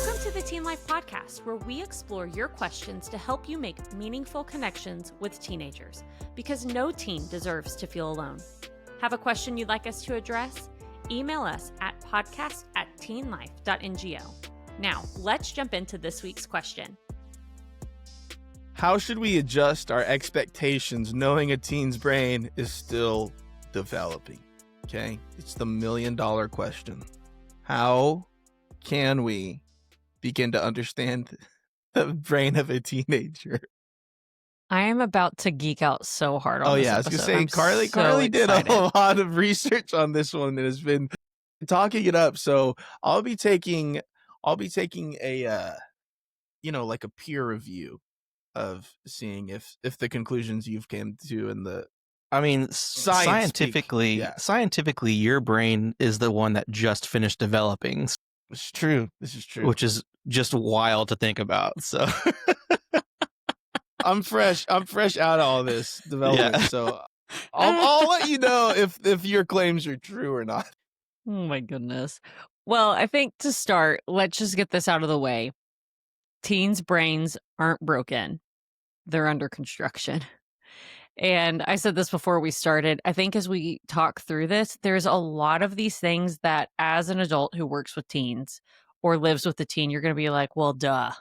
Welcome to the Teen Life Podcast, where we explore your questions to help you make meaningful connections with teenagers, because no teen deserves to feel alone. Have a question you'd like us to address? Email us at podcast@teenlife.ngo. Now, let's jump into this week's question. How should we adjust our expectations knowing a teen's brain is still developing? Okay, it's the million-dollar question. How can we begin to understand the brain of a teenager? I am about to geek out so hard on this I was episode. going to say, Karlie did a lot of research on this one and has been talking it up. So I'll be taking a like a peer review of seeing if the conclusions you've came to in the scientifically, your brain is the one that just finished developing. It's true. This is true. Which is just wild to think about. So I'm fresh out of all this development. Yeah. So I'll let you know if your claims are true or not. Oh my goodness. Well, I think to start, let's just get this out of the way. Teens' brains aren't broken. They're under construction. And I said this before we started. I think as we talk through this, there's a lot of these things that as an adult who works with teens or lives with a teen, you're going to be like, well, duh,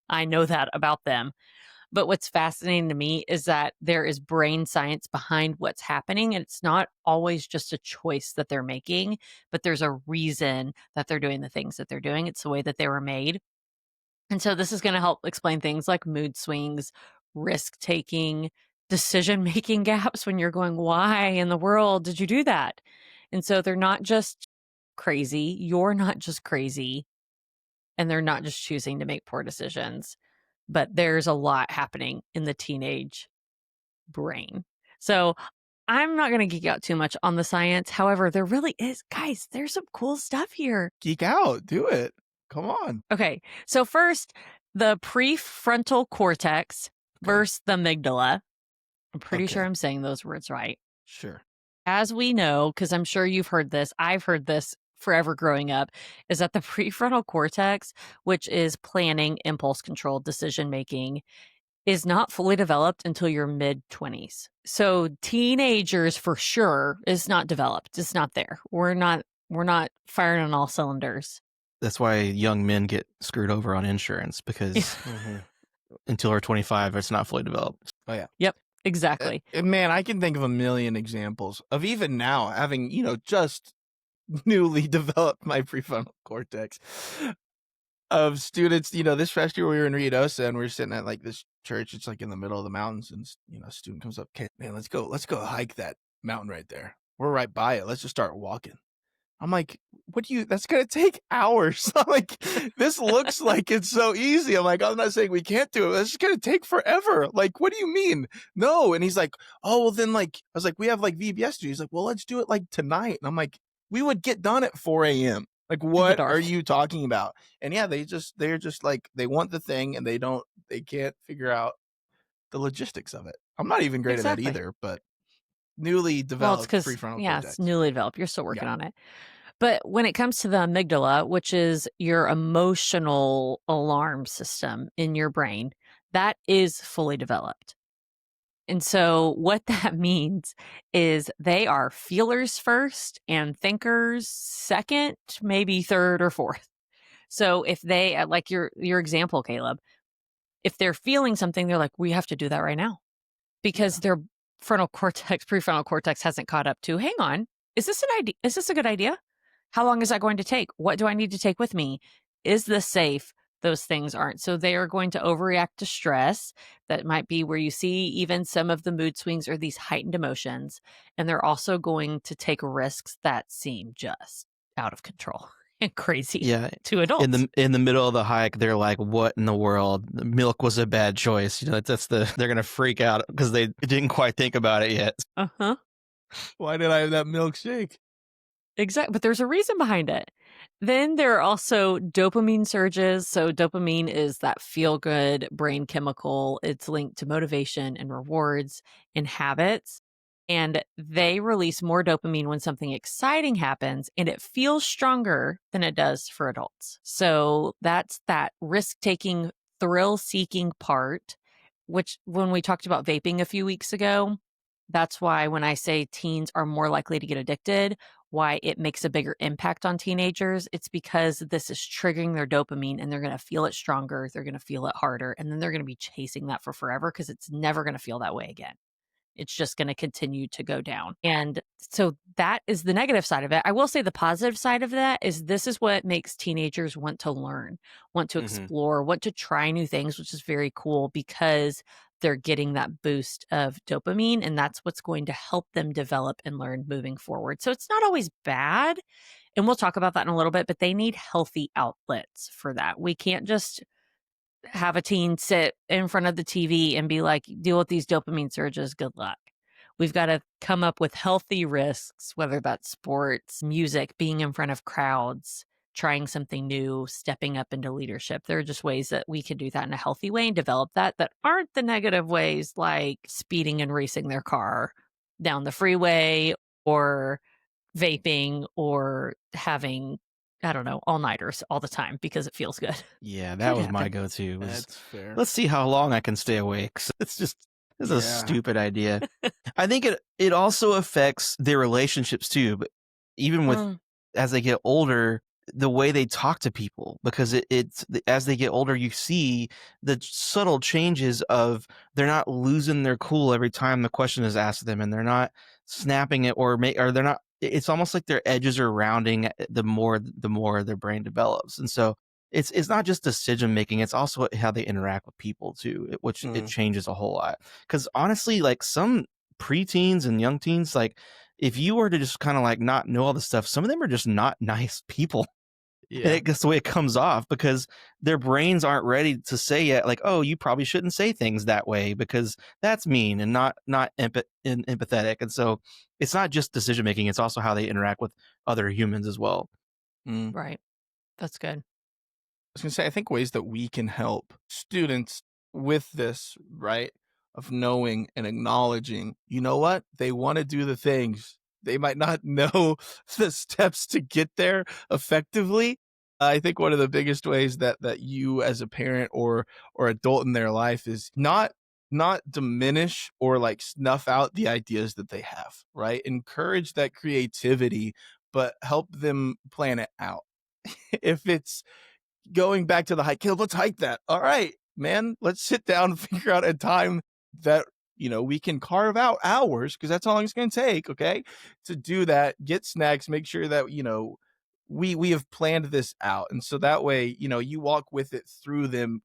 I know that about them. But what's fascinating to me is that there is brain science behind what's happening. And it's not always just a choice that they're making, but there's a reason that they're doing the things that they're doing. It's the way that they were made. And so this is going to help explain things like mood swings, risk-taking, decision-making gaps when you're going, why in the world did you do that? And so they're not just crazy. You're not just crazy. And they're not just choosing to make poor decisions. But there's a lot happening in the teenage brain. So I'm not going to geek out too much on the science. However, there really is, guys, there's some cool stuff here. Geek out. Do it. Come on. Okay. So first, the prefrontal cortex versus the amygdala. I'm pretty sure I'm saying those words right. Sure. As we know, because I'm sure you've heard this, I've heard this forever growing up, is that the prefrontal cortex, which is planning, impulse control, decision making, is not fully developed until your mid-20s. So teenagers, for sure, is not developed. It's not there. We're not firing on all cylinders. That's why young men get screwed over on insurance, because until we're 25, it's not fully developed. Oh yeah. Yep. Exactly. Man, I can think of a million examples of even now having, just newly developed my prefrontal cortex of students, this past year we were in Ruidosa and we were sitting at like this church. It's like in the middle of the mountains and, a student comes up, okay, man, let's go hike that mountain right there. We're right by it. Let's just start walking. I'm like, that's going to take hours. I'm like, this looks like it's so easy. I'm like, I'm not saying we can't do it. It's just going to take forever. Like, what do you mean? No. And he's like, oh, well then I was like, we have like VBS to do. He's like, well, let's do it like tonight. And I'm like, we would get done at 4 a.m. Like, what are you talking about? And yeah, they're just like, they want the thing and they can't figure out the logistics of it. I'm not even great at that either, but newly developed prefrontal cortex. It's newly developed. You're still working on it. But when it comes to the amygdala, which is your emotional alarm system in your brain, that is fully developed. And so what that means is they are feelers first and thinkers second, maybe third or fourth. So if they, like your example, Caleb, if they're feeling something, they're like, we have to do that right now, because their prefrontal cortex hasn't caught up to, hang on, is this an idea? Is this a good idea? How long is that going to take? What do I need to take with me? Is this safe? Those things aren't. So they are going to overreact to stress. That might be where you see even some of the mood swings or these heightened emotions. And they're also going to take risks that seem just out of control and crazy to adults. In the middle of the hike, they're like, what in the world? The milk was a bad choice. They're going to freak out because they didn't quite think about it yet. Uh-huh. Why did I have that milkshake? Exactly. But there's a reason behind it. Then there are also dopamine surges. So dopamine is that feel-good brain chemical. It's linked to motivation and rewards and habits. And they release more dopamine when something exciting happens, and it feels stronger than it does for adults. So that's that risk-taking, thrill-seeking part, which when we talked about vaping a few weeks ago, that's why when I say teens are more likely to get addicted, why it makes a bigger impact on teenagers, it's because this is triggering their dopamine and they're going to feel it stronger, they're going to feel it harder, and then they're going to be chasing that for forever because it's never going to feel that way again. It's just going to continue to go down. And so that is the negative side of it. I will say the positive side of that is this is what makes teenagers want to learn, want to explore, want to try new things, which is very cool because they're getting that boost of dopamine. And that's what's going to help them develop and learn moving forward. So it's not always bad. And we'll talk about that in a little bit, but they need healthy outlets for that. We can't just have a teen sit in front of the TV and be like, deal with these dopamine surges, good luck. We've got to come up with healthy risks, whether that's sports, music, being in front of crowds, trying something new, stepping up into leadership. There are just ways that we can do that in a healthy way and develop that aren't the negative ways like speeding and racing their car down the freeway or vaping or having, I don't know, all-nighters all the time because it feels good. Yeah, that was my go-to. That's fair. Let's see how long I can stay awake. So it's a stupid idea. I think it also affects their relationships too, but even with as they get older, the way they talk to people, because it's as they get older, you see the subtle changes of they're not losing their cool every time the question is asked of them, and they're not snapping it or they're not. It's almost like their edges are rounding the more their brain develops, and so it's not just decision making; it's also how they interact with people too, which it changes a whole lot. Because honestly, like some preteens and young teens, like if you were to just kind of like not know all this stuff, some of them are just not nice people. Yeah. That's the way it comes off because their brains aren't ready to say yet, like, oh, you probably shouldn't say things that way because that's mean and not empathetic. And so it's not just decision making; it's also how they interact with other humans as well. Right. That's good. I was gonna say, I think ways that we can help students with this, right? Of knowing and acknowledging, you know what? They want to do the things. They might not know the steps to get there effectively. I think one of the biggest ways that you as a parent or adult in their life is not diminish or like snuff out the ideas that they have, right? Encourage that creativity, but help them plan it out. If it's going back to the hike, Caleb, let's hike that. All right, man, let's sit down and figure out a time that, we can carve out hours because that's how long it's going to take. Okay. To do that, get snacks, make sure that, we have planned this out. And so that way, you walk with it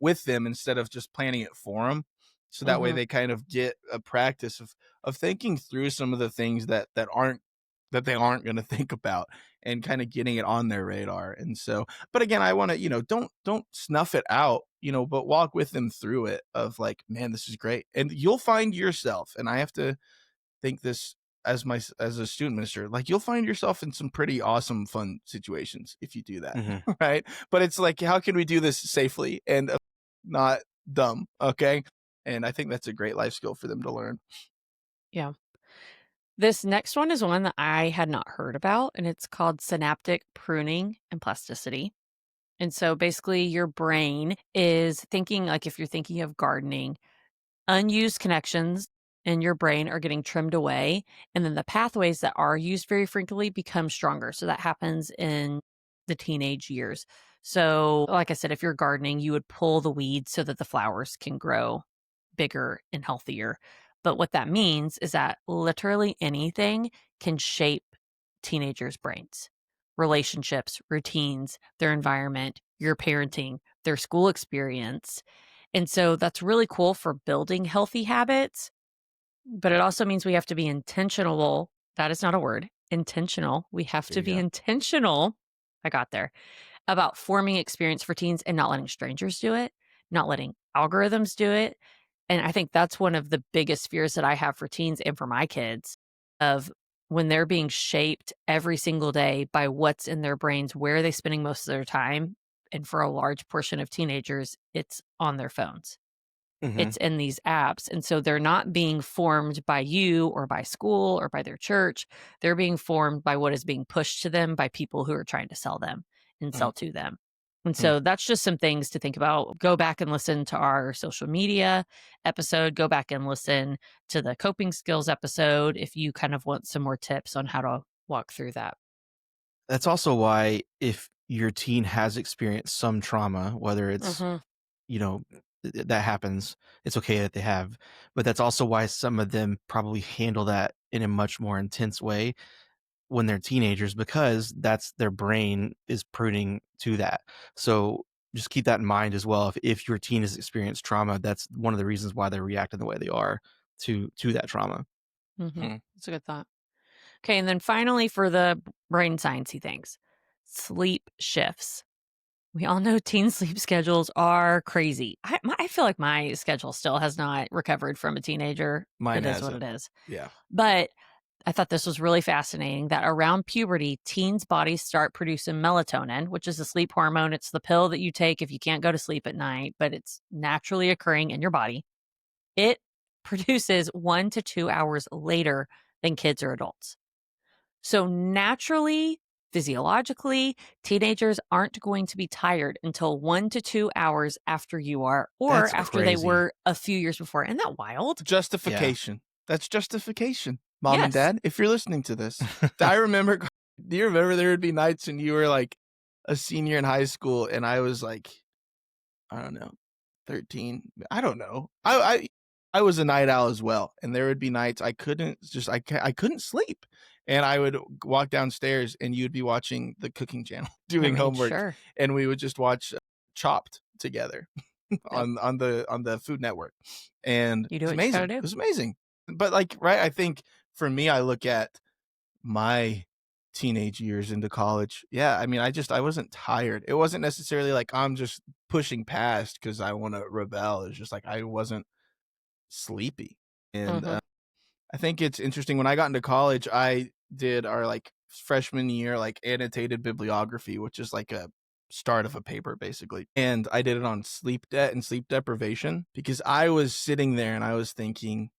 with them instead of just planning it for them. So that way they kind of get a practice of thinking through some of the things that they aren't going to think about and kind of getting it on their radar. And so, but again, I want to, don't snuff it out, but walk with them through it of like, man, this is great. And you'll find yourself, and I have to think this as a student minister, like you'll find yourself in some pretty awesome, fun situations if you do that. Right. But it's like, how can we do this safely and not dumb? Okay. And I think that's a great life skill for them to learn. Yeah. This next one is one that I had not heard about, and it's called synaptic pruning and plasticity. And so basically, your brain is thinking, like if you're thinking of gardening, unused connections in your brain are getting trimmed away, and then the pathways that are used very frequently become stronger. So that happens in the teenage years. So, like I said, if you're gardening, you would pull the weeds so that the flowers can grow bigger and healthier. But what that means is that literally anything can shape teenagers' brains, relationships, routines, their environment, your parenting, their school experience. And so that's really cool for building healthy habits, but it also means we have to be intentional. That is not a word. Intentional. We have to be intentional. I got there about forming experience for teens and not letting strangers do it, not letting algorithms do it. And I think that's one of the biggest fears that I have for teens and for my kids of when they're being shaped every single day by what's in their brains, where are they spending most of their time? And for a large portion of teenagers, it's on their phones. It's in these apps. And so they're not being formed by you or by school or by their church. They're being formed by what is being pushed to them by people who are trying to sell them and sell to them. And so that's just some things to think about. Go back and listen to our social media episode. Go back and listen to the coping skills episode if you kind of want some more tips on how to walk through that. That's also why if your teen has experienced some trauma, whether it's, you know, that happens, it's okay that they have, but that's also why some of them probably handle that in a much more intense way when they're teenagers, because that's their brain is pruning to that. So just keep that in mind as well. If your teen has experienced trauma, that's one of the reasons why they're reacting the way they are to that trauma. That's a good thought. Okay, and then finally for the brain sciencey things, sleep shifts. We all know teen sleep schedules are crazy. I feel like my schedule still has not recovered from a teenager. Mine It is what hasn't. it is. Yeah. But I thought this was really fascinating that around puberty, teens' bodies start producing melatonin, which is a sleep hormone. It's the pill that you take if you can't go to sleep at night, but it's naturally occurring in your body. It produces 1 to 2 hours later than kids or adults. So naturally, physiologically, teenagers aren't going to be tired until 1 to 2 hours after you are, or That's after they crazy. were a few years before. Isn't that wild? Justification. That's justification. Mom and Yes. Dad, if you're listening to this, do you remember there would be nights when you were like a senior in high school and I was like, I don't know, 13. I don't know. I was a night owl as well. And there would be nights I couldn't sleep. And I would walk downstairs and you'd be watching the cooking channel doing homework. Sure. And we would just watch Chopped together on the Food Network. And You do it's what you gotta amazing. do. It was amazing. But like, right, I think for me, I look at my teenage years into college. Yeah, I mean, I wasn't tired. It wasn't necessarily like I'm just pushing past because I want to rebel. It's just like I wasn't sleepy. And I think it's interesting. When I got into college, I did our like freshman year like annotated bibliography, which is like a start of a paper basically. And I did it on sleep debt and sleep deprivation because I was sitting there and I was thinking,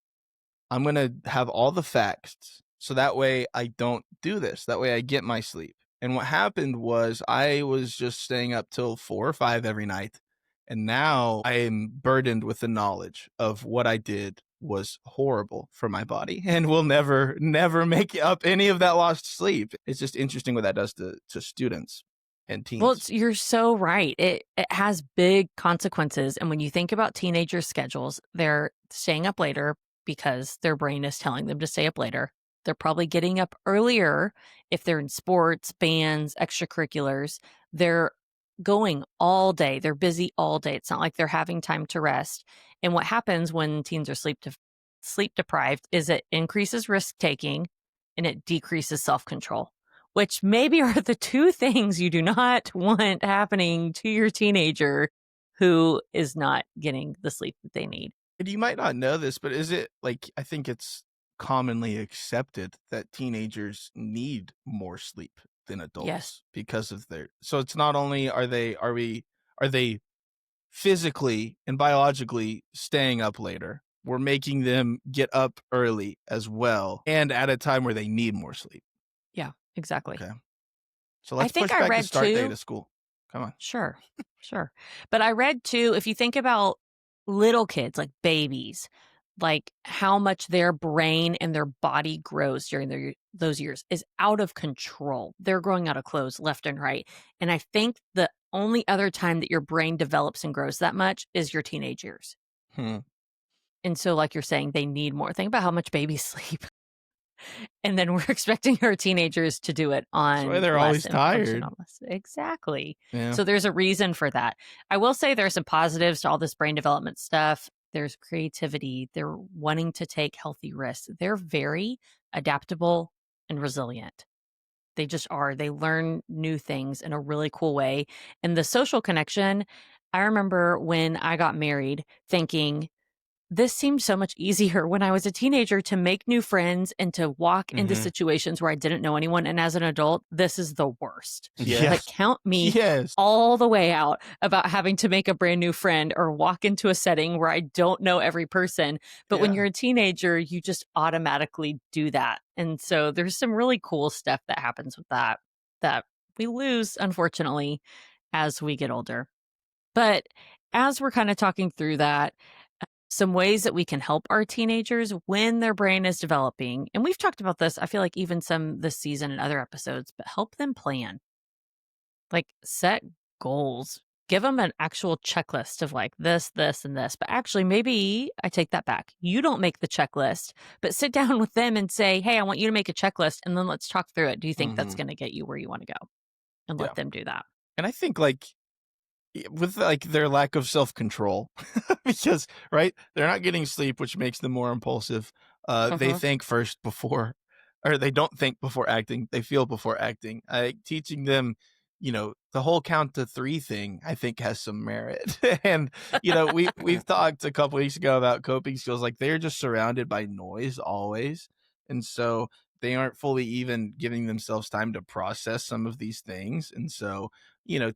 I'm going to have all the facts so that way I don't do this. That way I get my sleep. And what happened was I was just staying up till 4 or 5 every night. And now I am burdened with the knowledge of what I did was horrible for my body and will never make up any of that lost sleep. It's just interesting what that does to students and teens. Well, you're so right. It has big consequences. And when you think about teenager schedules, they're staying up later because their brain is telling them to stay up later. They're probably getting up earlier if they're in sports, bands, extracurriculars. They're going all day. They're busy all day. It's not like they're having time to rest. And what happens when teens are sleep deprived is it increases risk taking and it decreases self-control, which maybe are the two things you do not want happening to your teenager who is not getting the sleep that they need. And you might not know this, but is it like, I think it's commonly accepted that teenagers need more sleep than adults because of so it's not only are they physically and biologically staying up later, we're making them get up early as well and at a time where they need more sleep. Yeah, exactly. Okay. So let's push I back read the start too. date of school. Come on. Sure. But I read too, if you think about little kids, like babies, like how much their brain and their body grows during those years is out of control. They're growing out of clothes left and right. And I think the only other time that your brain develops and grows that much is your teenage years. And so like you're saying, they need more. Think about how much babies sleep. And then we're expecting our teenagers to do it on That's why they're always tired. Exactly. Yeah. So there's a reason for that. I will say there's some positives to all this brain development stuff. There's creativity. They're wanting to take healthy risks. They're very adaptable and resilient. They just are. They learn new things in a really cool way. And the social connection, I remember when I got married thinking, this seemed so much easier when I was a teenager to make new friends and to walk into Mhm. situations where I didn't know anyone. And as an adult, this is the worst. Yes. Like, count me Yes. all the way out about having to make a brand new friend or walk into a setting where I don't know every person. But when Yeah. you're a teenager, you just automatically do that. And so there's some really cool stuff that happens with that we lose, unfortunately, as we get older. But as we're kind of talking through that, some ways that we can help our teenagers when their brain is developing. And we've talked about this, I feel like even some this season and other episodes, but help them plan. Like, set goals. Give them an actual checklist of like this, this, and this. But actually, maybe I take that back. You don't make the checklist, but sit down with them and say, hey, I want you to make a checklist and then let's talk through it. Do you think that's going to get you where you want to go? And Yeah. let them do that. And I think like with like their lack of self-control because right, they're not getting sleep, which makes them more impulsive. They think first before, or they don't think before acting, they feel before acting. Teaching them, the whole count to 3 thing, I think has some merit. And we've talked a couple weeks ago about coping skills. Like, they're just surrounded by noise always, and so they aren't fully even giving themselves time to process some of these things. And so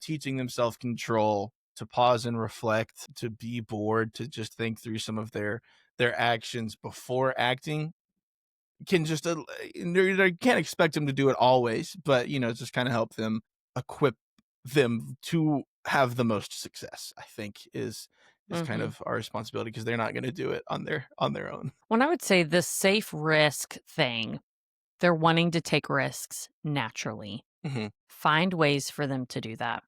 teaching them self-control, to pause and reflect, to be bored, to just think through some of their actions before acting can just you can't expect them to do it always, but just kind of help them, equip them to have the most success, I think is kind of our responsibility, because they're not going to do it on their own. When I would say the safe risk thing, they're wanting to take risks naturally. Mm-hmm. Find ways for them to do that.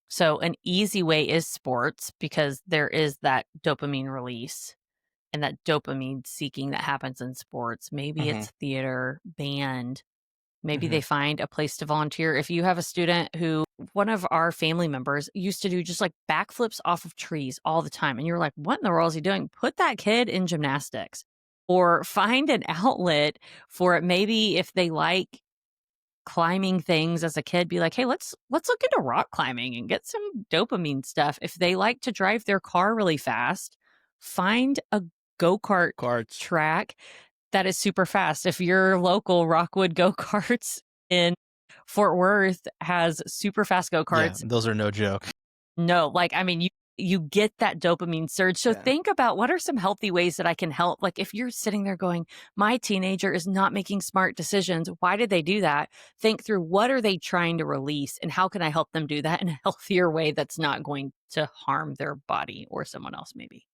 So an easy way is sports, because there is that dopamine release and that dopamine seeking that happens in sports. Maybe it's theater, band. Maybe they find a place to volunteer. If you have a student who, one of our family members used to do just like backflips off of trees all the time, and you're like, what in the world is he doing? Put that kid in gymnastics, or find an outlet for it. Maybe if they like climbing things as a kid, be like, hey, let's look into rock climbing and get some dopamine stuff. If they like to drive their car really fast, find a go-kart Carts. track that is super fast. If your local Rockwood go-karts in Fort Worth has super fast go-karts, Yeah, those are no joke. no, like, I mean, you get that dopamine surge. So think about, what are some healthy ways that I can help? Like, if you're sitting there going, my teenager is not making smart decisions, why did they do that? Think through, what are they trying to release, and how can I help them do that in a healthier way that's not going to harm their body or someone else maybe.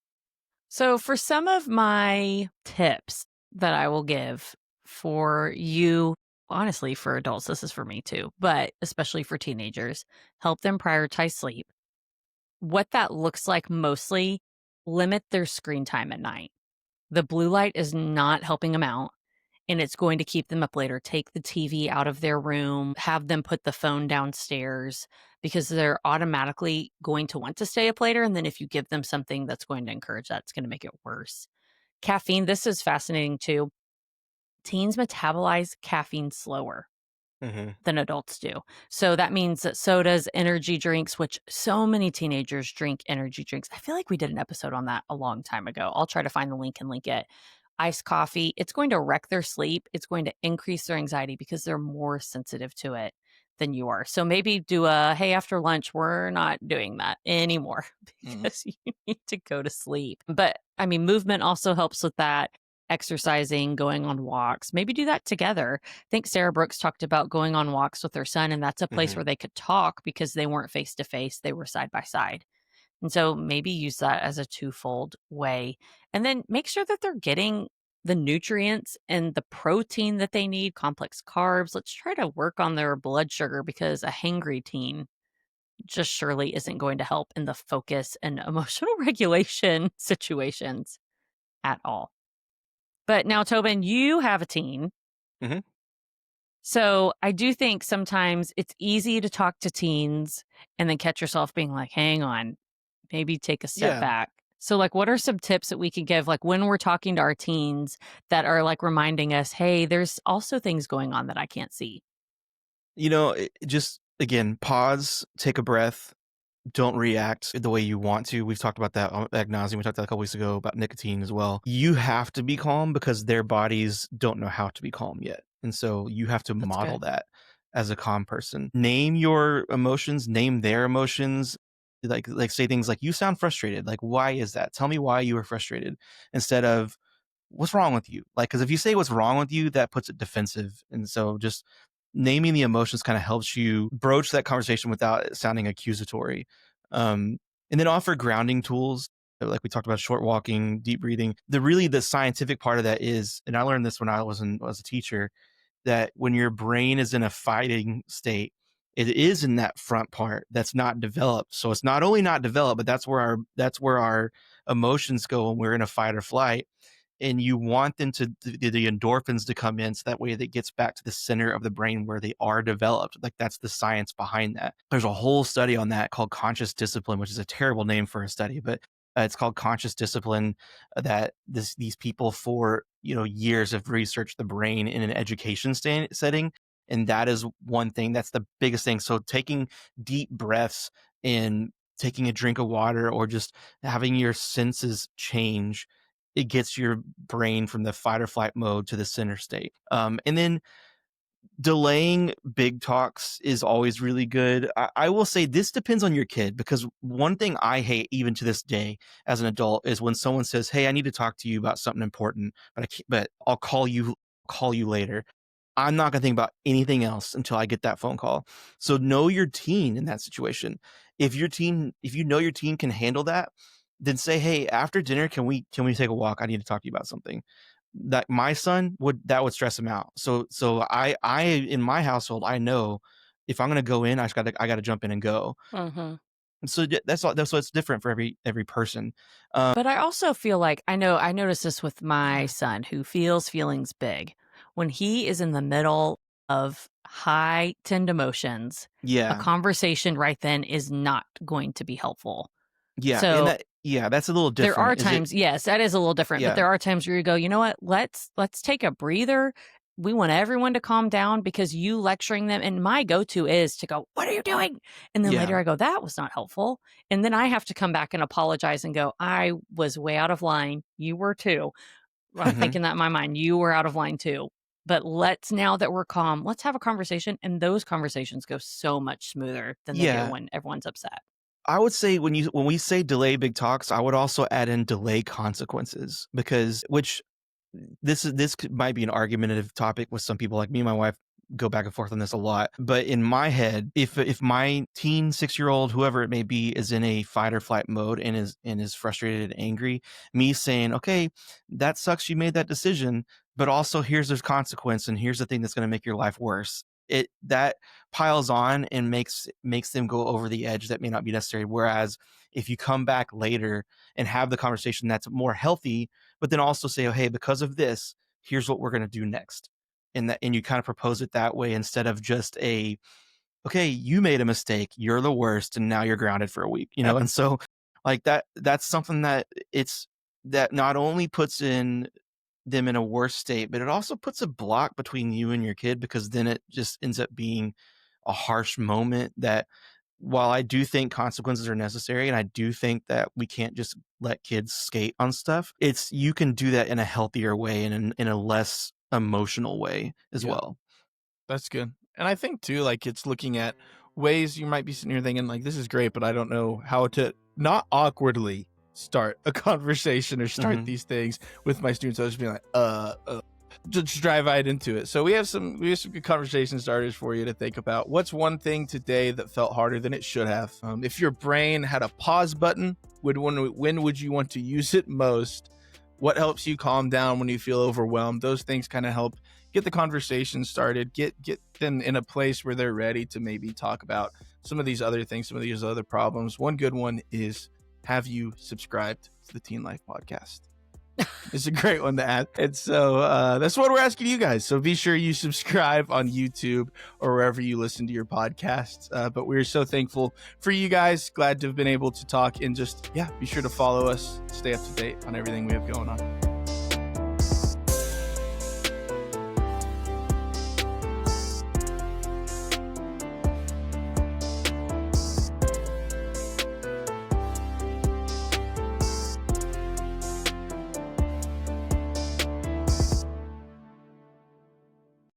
So for some of my tips that I will give for you, honestly, for adults, this is for me too, but especially for teenagers, help them prioritize sleep. What that looks like mostly, limit their screen time at night. The blue light is not helping them out, and it's going to keep them up later. Take the TV out of their room, have them put the phone downstairs, because they're automatically going to want to stay up later. And then if you give them something that's going to encourage that, it's going to make it worse. Caffeine, this is fascinating too. Teens metabolize caffeine slower than adults do. So that means that sodas, energy drinks, which so many teenagers drink energy drinks. I feel like we did an episode on that a long time ago. I'll try to find the link and link it. Iced coffee, it's going to wreck their sleep. It's going to increase their anxiety because they're more sensitive to it than you are. So maybe do a, hey, after lunch, we're not doing that anymore because you need to go to sleep. But I mean, movement also helps with that. Exercising, going on walks, maybe do that together. I think Sarah Brooks talked about going on walks with her son, and that's a place where they could talk because they weren't face to face, they were side by side. And so maybe use that as a twofold way. And then make sure that they're getting the nutrients and the protein that they need, complex carbs. Let's try to work on their blood sugar, because a hangry teen just surely isn't going to help in the focus and emotional regulation situations at all. But now, Tobin, you have a teen. So I do think sometimes it's easy to talk to teens and then catch yourself being like, hang on, maybe take a step back. So like, what are some tips that we can give, like when we're talking to our teens, that are like reminding us, hey, there's also things going on that I can't see? Just again, pause, take a breath, don't react the way you want to. We've talked about that ad nauseum. We talked about a couple weeks ago about nicotine as well. You have to be calm because their bodies don't know how to be calm yet. And so you have to model that as a calm person. Name your emotions, name their emotions. Like say things like, you sound frustrated. Like, why is that? Tell me why you were frustrated, instead of what's wrong with you? Like, because if you say what's wrong with you, that puts it defensive. And so just naming the emotions kind of helps you broach that conversation without it sounding accusatory. And then offer grounding tools. Like we talked about, short walking, deep breathing. The scientific part of that is, and I learned this when I was a teacher, that when your brain is in a fighting state, it is in that front part that's not developed. So it's not only not developed, but that's where our emotions go when we're in a fight or flight. And you want them the endorphins to come in, so that way that gets back to the center of the brain where they are developed. Like, that's the science behind that. There's a whole study on that called Conscious Discipline, which is a terrible name for a study, but it's called Conscious Discipline. That these people for years have researched the brain in an education setting, and that is one thing. That's the biggest thing. So taking deep breaths and taking a drink of water, or just having your senses change, it gets your brain from the fight or flight mode to the center state. And then delaying big talks is always really good. I will say this depends on your kid, because one thing I hate even to this day as an adult is when someone says, "Hey, I need to talk to you about something important, but I'll call you later." I'm not going to think about anything else until I get that phone call. So know your teen in that situation. If you know your teen can handle that, then say, "Hey, after dinner, can we take a walk? I need to talk to you about something." That my son would stress him out. So I in my household, I know if I'm going to go in, I got to jump in and go. Mm-hmm. So that's what's different for every person. But I also feel like I noticed this with my son, who feels feelings big. When he is in the middle of high tend emotions, a conversation right then is not going to be helpful. Yeah. So that's a little different. There are times, yes, that is a little different, but there are times where you go, you know what, let's take a breather. We want everyone to calm down, because you lecturing them, and my go-to is to go, "What are you doing?" And then later I go, "That was not helpful." And then I have to come back and apologize and go, "I was way out of line. You were too." I'm thinking that in my mind, you were out of line too. But now that we're calm, let's have a conversation. And those conversations go so much smoother than they do when everyone's upset. I would say when we say delay big talks, I would also add in delay consequences, because this might be an argumentative topic with some people. Like me and my wife go back and forth on this a lot. But in my head, if my teen, 6-year-old, whoever it may be, is in a fight or flight mode and is frustrated and angry, me saying, "Okay, that sucks, you made that decision, but also here's this consequence, and here's the thing that's going to make your life worse." That piles on and makes them go over the edge that may not be necessary. Whereas if you come back later and have the conversation that's more healthy, but then also say, "Oh, hey, because of this, here's what we're going to do next." And you kind of propose it that way, instead of just "Okay, you made a mistake, you're the worst, and now you're grounded for a week," And so like that's something that not only puts them in a worse state, but it also puts a block between you and your kid, because then it just ends up being a harsh moment. That, while I do think consequences are necessary, and I do think that we can't just let kids skate on stuff, you can do that in a healthier way and in a less emotional way as well. That's good. And I think too, like, it's looking at ways you might be sitting here thinking, like, this is great, but I don't know how to not awkwardly start a conversation or start these things with my students. I was just being like, just drive right into it. So we have some good conversation starters for you to think about. What's one thing today that felt harder than it should have? If your brain had a pause button, when would you want to use it most? What helps you calm down when you feel overwhelmed? Those things kind of help get the conversation started, get them in a place where they're ready to maybe talk about some of these other things, some of these other problems. One good one is, have you subscribed to the Teen Life Podcast? It's a great one to add. And so that's what we're asking you guys. So be sure you subscribe on YouTube or wherever you listen to your podcasts. But we're so thankful for you guys. Glad to have been able to talk, and just, be sure to follow us, stay up to date on everything we have going on.